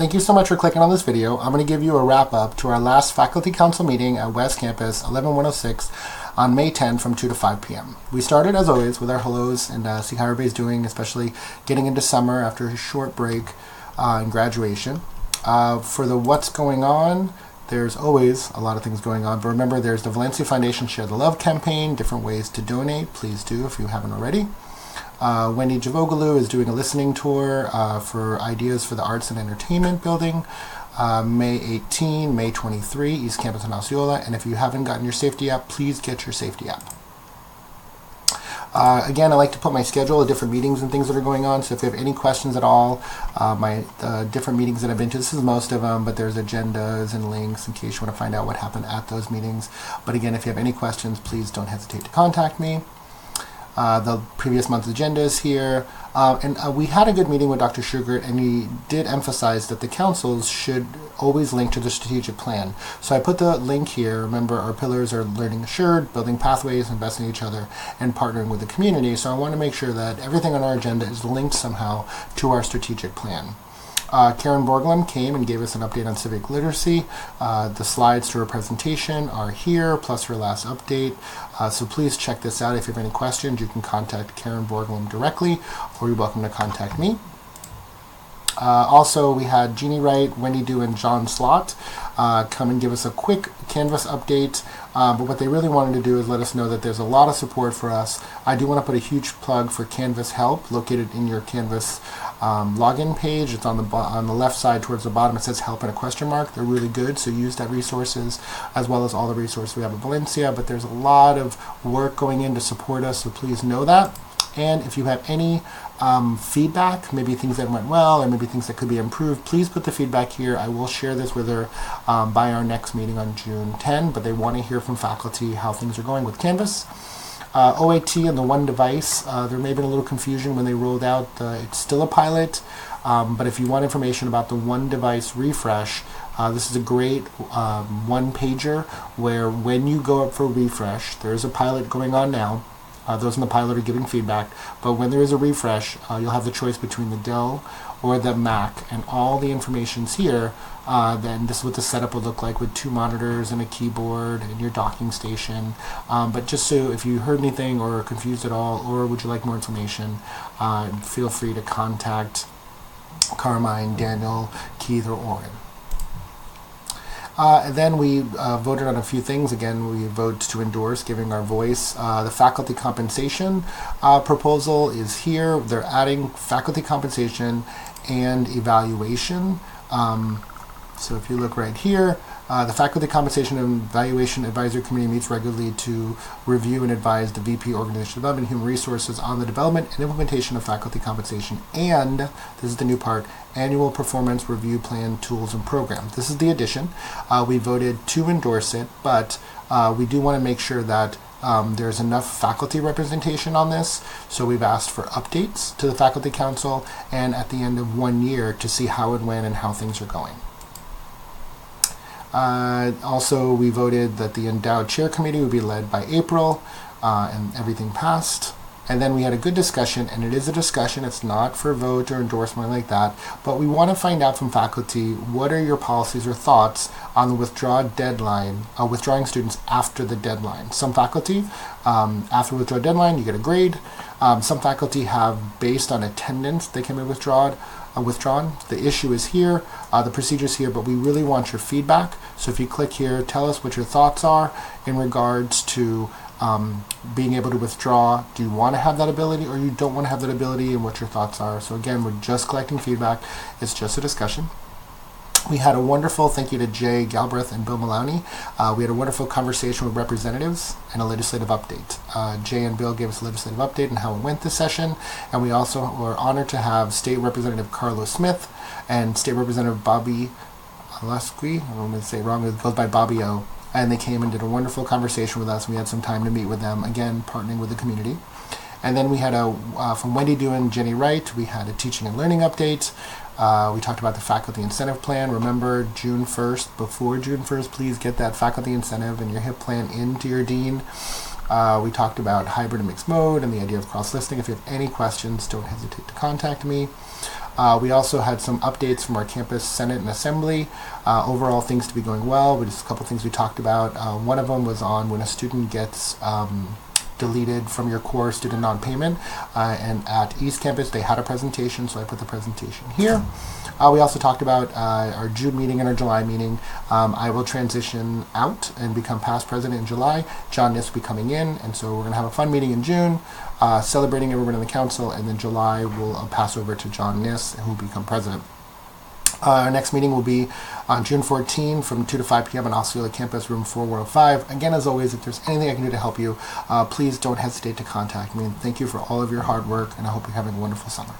thank you so much for clicking on this video. I'm going to give you a wrap up to our last Faculty Council meeting at West Campus 11106 on May 10 from 2 to 5 p.m. We started, as always, with our hellos and see how everybody's doing, especially getting into summer after a short break and graduation. For the what's going on, there's always a lot of things going on, but remember there's the Valencia Foundation Share the Love campaign, different ways to donate. Please do if you haven't already. Wendy Javogalou is doing a listening tour for ideas for the Arts and Entertainment Building, May 18, May 23, East Campus in Osceola, and if you haven't gotten your safety app, please get your safety app. Again, I like to put my schedule of different meetings and things that are going on, so if you have any questions at all, my different meetings that I've been to, this is most of them, but there's agendas and links in case you want to find out what happened at those meetings. But again, if you have any questions, please don't hesitate to contact me. The previous month's agenda is here, and we had a good meeting with Dr. Schugert, and he did emphasize that the councils should always link to the strategic plan. So I put the link here. Remember, our pillars are learning assured, building pathways, investing in each other, and partnering with the community. So I want to make sure that everything on our agenda is linked somehow to our strategic plan. Karen Borglum came and gave us an update on civic literacy. The slides to her presentation are here, plus her last update. So please check this out. If you have any questions, you can contact Karen Borglum directly, or you're welcome to contact me. Also, we had Jeannie Wright, Wendy Dew, and John Slott come and give us a quick Canvas update. But what they really wanted to do is let us know that there's a lot of support for us. I do want to put a huge plug for Canvas Help, located in your Canvas login page. It's on the left side towards the bottom. It says help and a question mark. They're really good, so use that resources as well as all the resources we have at Valencia. But there's a lot of work going in to support us, so please know that. And if you have any feedback, maybe things that went well or maybe things that could be improved, please put the feedback here. I will share this with her by our next meeting on June 10, but they want to hear from faculty how things are going with Canvas. OAT and the one device, there may have been a little confusion when they rolled out. It's still a pilot, but if you want information about the one device refresh, this is a great one-pager where when you go up for refresh, there's a pilot going on now. Those in the pilot are giving feedback, but when there is a refresh, you'll have the choice between the Dell or the Mac, and all the information's here. Then this is what the setup would look like with 2 monitors and a keyboard and your docking station. But just so if you heard anything or are confused at all, or would you like more information, feel free to contact Carmine, Daniel, Keith, or Oren. And then we voted on a few things. Again, we voted to endorse, giving our voice. The faculty compensation proposal is here. They're adding faculty compensation and evaluation. So if you look right here, the Faculty Compensation and Evaluation Advisory Committee meets regularly to review and advise the VP Organizational Development and Human Resources on the development and implementation of faculty compensation and, this is the new part, annual performance review plan, tools, and programs. This is the addition. We voted to endorse it, but we do want to make sure that there's enough faculty representation on this, so we've asked for updates to the Faculty Council and at the end of 1 year to see how it went and how things are going. Also, we voted that the Endowed Chair Committee would be led by April, and everything passed. And then we had a good discussion, and it is a discussion, it's not for vote or endorsement like that, but we want to find out from faculty, what are your policies or thoughts on the withdrawal deadline, withdrawing students after the deadline. Some faculty, after withdrawal deadline, you get a grade. Some faculty have, based on attendance, they can be withdrawn. The issue is here, the procedure is here, but we really want your feedback. So if you click here, tell us what your thoughts are in regards to being able to withdraw. Do you want to have that ability or you don't want to have that ability, and what your thoughts are? So again, we're just collecting feedback. It's just a discussion. We had a wonderful, thank you to Jay Galbraith and Bill Maloney. We had a wonderful conversation with representatives and a legislative update. Jay and Bill gave us a legislative update on how it went this session, and we also were honored to have State Representative Carlos Smith and State Representative Bobby Alasqui, I'm going to say it wrong, it goes by Bobby O, and they came and did a wonderful conversation with us. We had some time to meet with them, again, partnering with the community. And then we had from Wendy Dew and Jenny Wright, we had a teaching and learning update. We talked about the faculty incentive plan. Remember, June 1st, before June 1st, please get that faculty incentive and your HIP plan into your dean. We talked about hybrid and mixed mode and the idea of cross-listing. If you have any questions, don't hesitate to contact me. We also had some updates from our campus Senate and Assembly. Overall, things to be going well, but just a couple things we talked about. One of them was on when a student gets deleted from your core student non-payment, and at East Campus they had a presentation, so I put the presentation here. We also talked about our June meeting and our July meeting. I will transition out and become past president in July. John Niss will be coming in, and so we're going to have a fun meeting in June, celebrating everyone in the council, and then July we'll pass over to John Niss, who will become president. Our next meeting will be on June 14 from 2 to 5 p.m. on Osceola Campus, room 4105. Again, as always, if there's anything I can do to help you, please don't hesitate to contact me. Thank you for all of your hard work, and I hope you're having a wonderful summer.